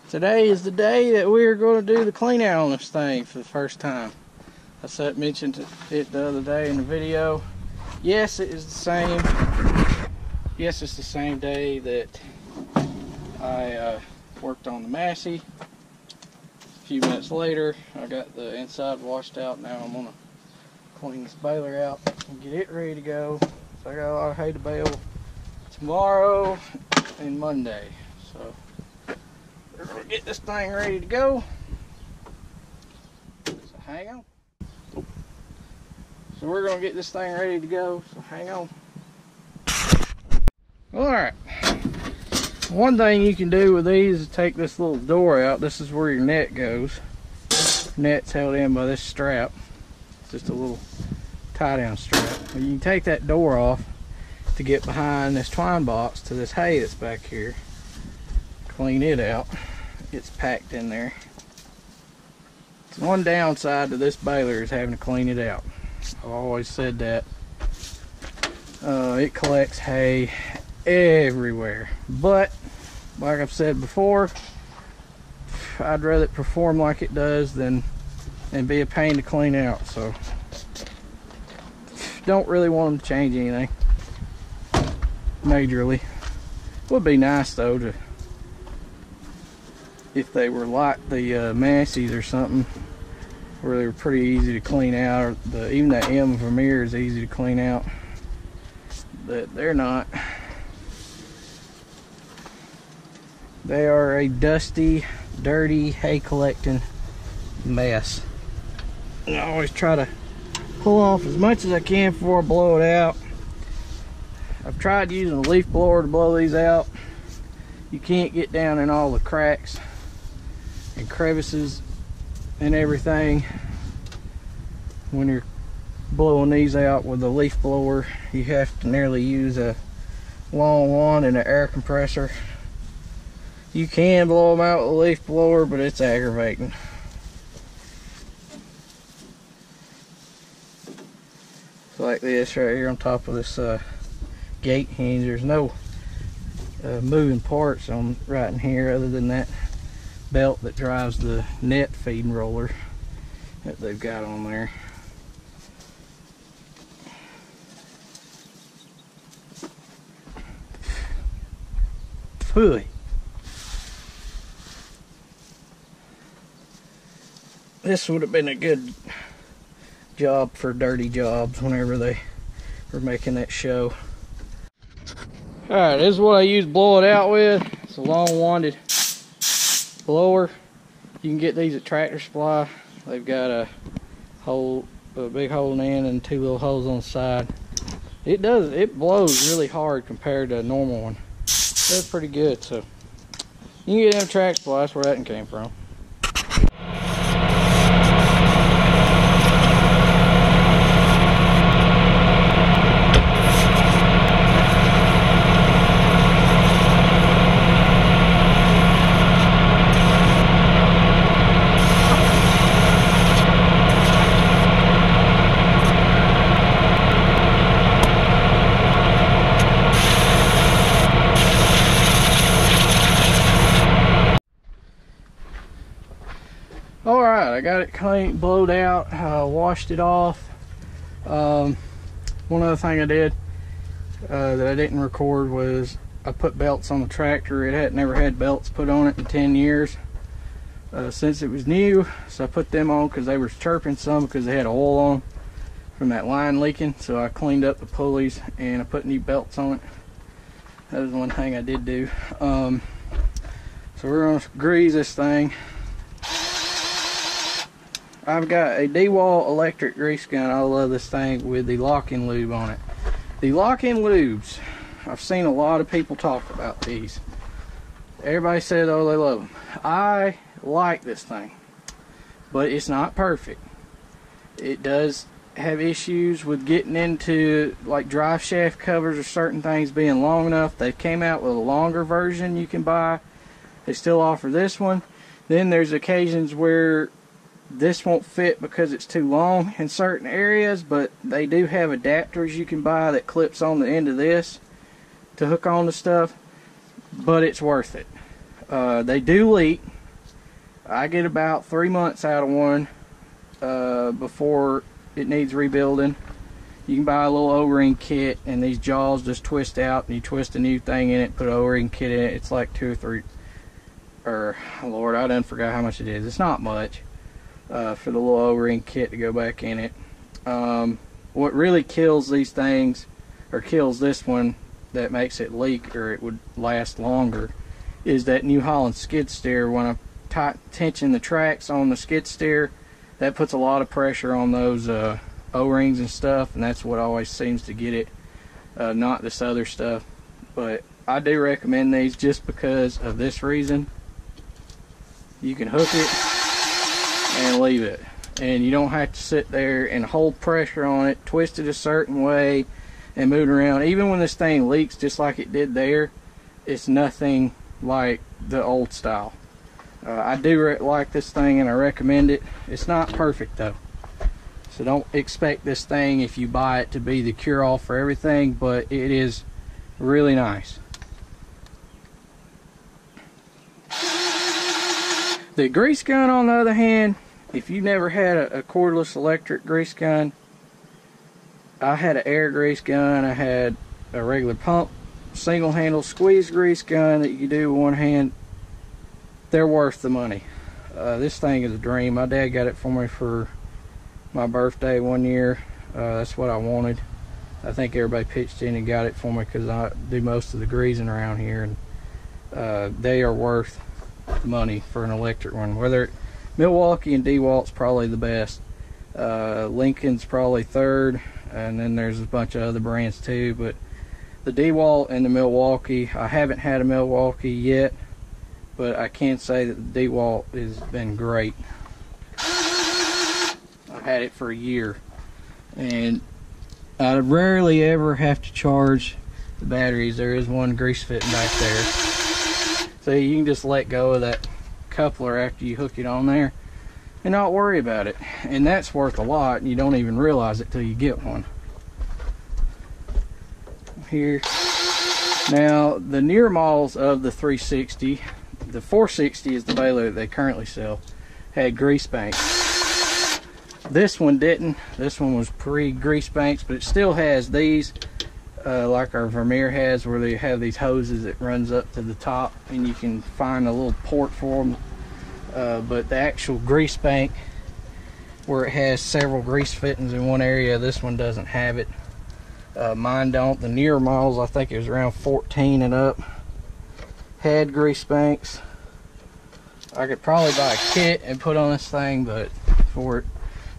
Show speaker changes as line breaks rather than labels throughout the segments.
Today is the day that we are going to do the clean out on this thing for the first time. I mentioned it the other day in the video. Yes, it is the same. Yes, it's the same day that I worked on the Massey. A few minutes later, I got the inside washed out. Now I'm going to clean this baler out and get it ready to go. So I got a lot of hay to bale tomorrow and Monday. So we're going to get this thing ready to go. So hang on. So we're going to get this thing ready to go. So hang on. Alright. One thing you can do with these is take this little door out. This is where your net goes. Net's held in by this strap. It's just a little tie down strap. But you can take that door off to get behind this twine box to this hay that's back here. Clean it out. It's packed in there. It's one downside to this baler is having to clean it out. I've always said that. It collects hay everywhere. But, like I've said before, I'd rather it perform like it does than be a pain to clean out. So, don't really want them to change anything majorly. Would be nice though to, if they were like the Massey's or something, where they were pretty easy to clean out, or even that M Vermeer is easy to clean out, but they're not. They are a dusty, dirty, hay collecting mess. And I always try to pull off as much as I can before I blow it out. I've tried using a leaf blower to blow these out. You can't get down in all the cracks and crevices and everything when you're blowing these out with a leaf blower. You have to nearly use a long wand and an air compressor. You can blow them out with a leaf blower, but it's aggravating. So like this right here on top of this gate hinge, there's no moving parts on right in here other than that belt that drives the net feeding roller that they've got on there. Phooey. This would have been a good job for dirty jobs whenever they were making that show. Alright, this is what I use to blow it out with. It's a long wanded blower. You can get these at Tractor Supply. They've got a big hole in the end and two little holes on the side. It blows really hard compared to a normal one. That's pretty good. So you can get them at Tractor Supply. That's where that one came from. Alright, I got it clean, blowed out, washed it off. One other thing I did that I didn't record was I put belts on the tractor. It had never had belts put on it in 10 years since it was new. So I put them on because they were chirping some because they had oil on from that line leaking. So I cleaned up the pulleys and I put new belts on it. That was one thing I did do. So we're going to grease this thing. I've got a DeWalt electric grease gun. I love this thing with the lock-in lube on it. The lock-in lubes, I've seen a lot of people talk about these. Everybody says, oh, they love them. I like this thing, but it's not perfect. It does have issues with getting into like drive shaft covers or certain things being long enough. They came out with a longer version you can buy. They still offer this one. Then there's occasions where this won't fit because it's too long in certain areas, but they do have adapters you can buy that clips on the end of this to hook on to stuff, but it's worth it. They do leak. I get about 3 months out of one before it needs rebuilding. You can buy a little O-ring kit, and these jaws just twist out, and you twist a new thing in it, put an O-ring kit in it. It's like 2 or 3, or Lord, I done forgot how much it is. It's not much for the little O-ring kit to go back in it. What really kills these things, or kills this one, that makes it leak or it would last longer, is that New Holland skid steer. When I tension the tracks on the skid steer, that puts a lot of pressure on those O-rings and stuff, and that's what always seems to get it, not this other stuff. But I do recommend these just because of this reason. You can hook it and leave it, and you don't have to sit there and hold pressure on it, twist it a certain way and move it around. Even when this thing leaks just like it did there, it's nothing like the old style. I do like this thing, and I recommend it. It's not perfect though, so don't expect this thing, if you buy it, to be the cure-all for everything, but it is really nice. The grease gun, on the other hand, if you've never had a cordless electric grease gun, I had an air grease gun, I had a regular pump single handle squeeze grease gun that you can do with one hand. They're worth the money. This thing is a dream. My dad got it for me for my birthday one year. That's what I wanted. I think everybody pitched in and got it for me because I do most of the greasing around here, and they are worth the money for an electric one. Whether Milwaukee and DeWalt's probably the best. Lincoln's probably third, and then there's a bunch of other brands too, but the DeWalt and the Milwaukee, I haven't had a Milwaukee yet, but I can say that the DeWalt has been great. I've had it for a year, and I rarely ever have to charge the batteries. There is one grease fitting back there, so you can just let go of that coupler after you hook it on there and not worry about it, and that's worth a lot, and you don't even realize it till you get one. Here now, the newer models of the 360, the 460 is the baler that they currently sell, had grease banks. This one didn't. This one was pre-grease banks, but it still has these, like our Vermeer has, where they have these hoses that runs up to the top, and you can find a little port for them. But the actual grease bank, where it has several grease fittings in one area, this one doesn't have it. Mine don't. The newer models, I think it was around 14 and up, had grease banks. I could probably buy a kit and put on this thing, but for it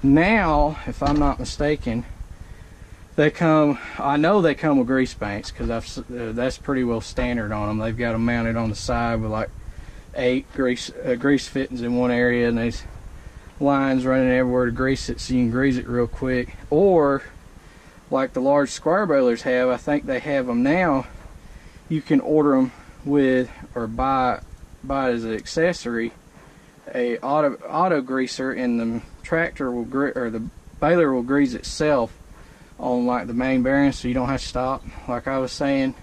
now, if I'm not mistaken, they come, I know they come with grease banks, because that's pretty well standard on them. They've got them mounted on the side with like 8 grease fittings in one area, and there's lines running everywhere to grease it, so you can grease it real quick. Or like the large square balers have, I think they have them now, you can order them with, or buy it as an accessory, a auto greaser, and the tractor will or the baler will grease itself on like the main bearing, so you don't have to stop. Like I was saying,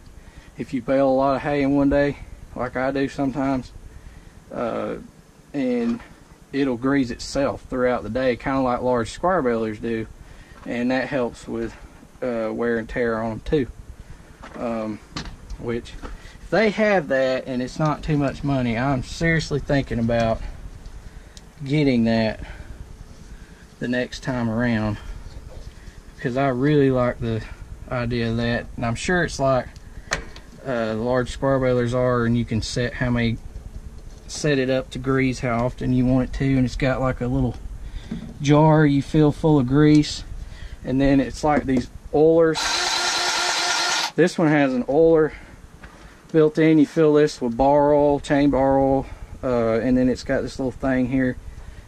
if you bale a lot of hay in one day, like I do sometimes, and it'll grease itself throughout the day, kind of like large square balers do, and that helps with wear and tear on them too. Which, if they have that and it's not too much money, I'm seriously thinking about getting that the next time around, because I really like the idea of that. And I'm sure it's like large square balers are, and you can set it up to grease how often you want it to, and it's got like a little jar you fill full of grease, and then it's like these oilers. This one has an oiler built in. You fill this with bar oil, chain bar oil, and then it's got this little thing here,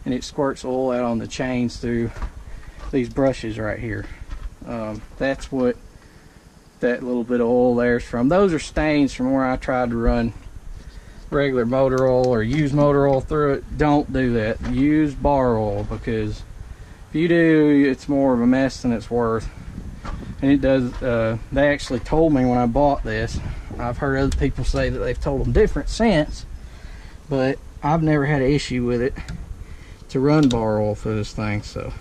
and it squirts oil out on the chains through these brushes right here. That's what that little bit of oil there is from. Those are stains from where I tried to run regular motor oil or use motor oil through it. Don't do that. Use bar oil, because if you do, it's more of a mess than it's worth. And it does, they actually told me when I bought this, I've heard other people say that they've told them different since, but I've never had an issue with it to run bar oil for this thing, so.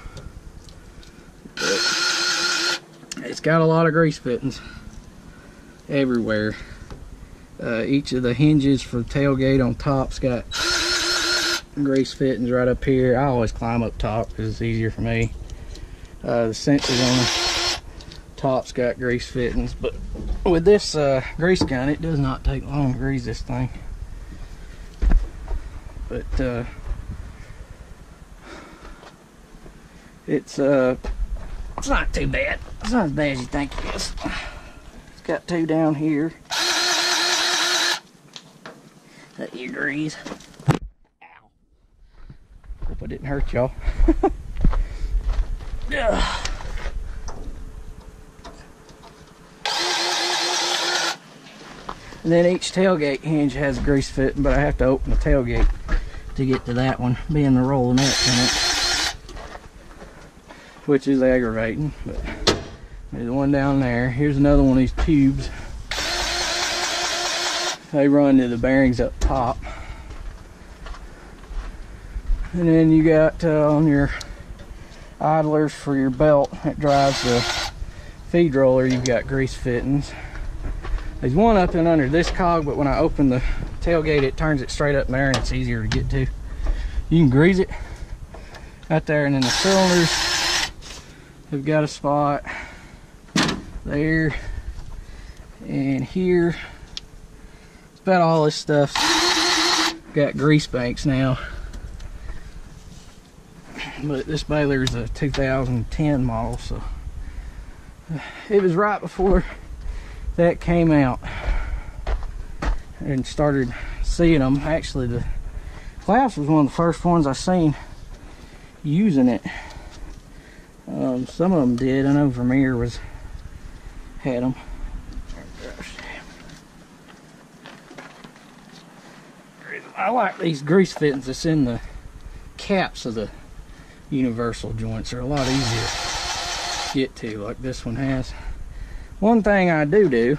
But it's got a lot of grease fittings everywhere. Each of the hinges for the tailgate on top's got grease fittings right up here. I always climb up top because it's easier for me. The sensors on the top's got grease fittings, but with this grease gun, it does not take long to grease this thing. But it's not too bad. It's not as bad as you think it is. It's got two down here that you grease. Ow. Hope I didn't hurt y'all. And then each tailgate hinge has a grease fitting, but I have to open the tailgate to get to that one, being the roll nuts in it, which is aggravating. But there's one down there. Here's another one of these tubes. They run to the bearings up top. And then you got on your idlers for your belt that drives the feed roller, you've got grease fittings. There's one up and under this cog, but when I open the tailgate, it turns it straight up there and it's easier to get to. You can grease it right there, and then the cylinders have got a spot there and here. It's about all this stuff's got grease banks now. But this baler is a 2010 model, so it was right before that came out and started seeing them. Actually, the Claas was one of the first ones I seen using it. Some of them did. I know Vermeer had them. I like these grease fittings that's in the caps of the universal joints. They're a lot easier to get to, like this one has. One thing I do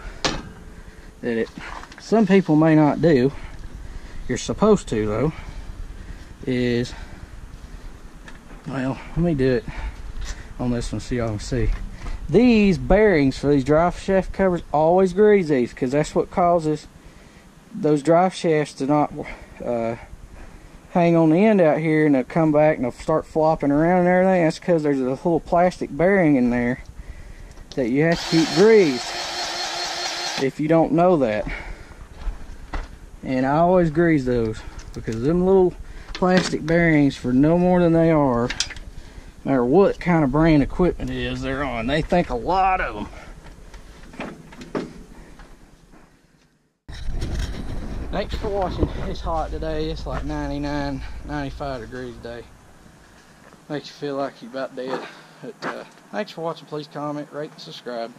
that some people may not do, you're supposed to though, is, well, let me do it on this one so y'all can see. These bearings for these drive shaft covers, always grease these, because that's what causes those drive shafts to not hang on the end out here, and they'll come back and they'll start flopping around and everything. That's because there's a little plastic bearing in there that you have to keep greased if you don't know that. And I always grease those, because them little plastic bearings, for no more than they are, no matter what kind of brand equipment it is they're on, they think a lot of them. Thanks for watching. It's hot today. It's like 99, 95 degrees today. Makes you feel like you're about dead. But thanks for watching. Please comment, rate, and subscribe.